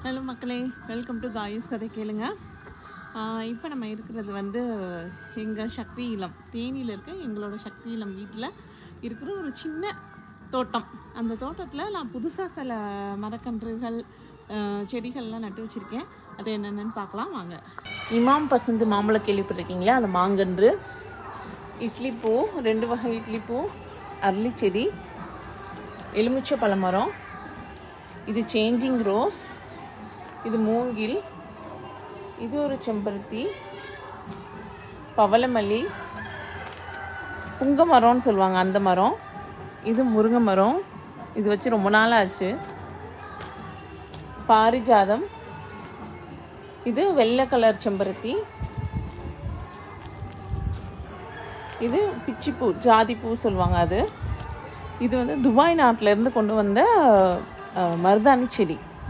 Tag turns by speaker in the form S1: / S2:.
S1: Hello மக்களே, welcome to காயுஸ் கதை கேளுங்க. இப்போ நம்ம இருக்கிறது வந்து எங்கள் சக்தி இல்லம் தேனியில் இருக்க எங்களோட சக்தி இல்லம் வீட்டில் இருக்கிற ஒரு சின்ன தோட்டம். அந்த தோட்டத்தில் நான் புதுசாக சில மரக்கன்றுகள் செடிகள்லாம் நட்டு வச்சுருக்கேன். அது என்னென்னு பார்க்கலாம் வாங்க. இமாம் பசந்து மாம்பழம் கேள்விப்பட்டிருக்கீங்களா? அது மாங்கன்று, இட்லி பூ, 2 வகை இட்லி பூ, அரளி செடி, எலுமிச்சை பழமரம், இது சேஞ்சிங் ரோஸ், இது மூங்கில், இது ஒரு செம்பருத்தி, பவளமல்லி, புங்க மரம்னு சொல்லுவாங்க அந்த மரம், இது முருங்கை மரம், இது வச்சு ரொம்ப நாள் ஆச்சு, பாரிஜாதம், இது வெள்ளை கலர் செம்பருத்தி, இது பிச்சிப்பூ, ஜாதிப்பூ சொல்லுவாங்க அது. இது வந்து துபாய் நாட்டிலேருந்து கொண்டு வந்த மருதாணி செடி.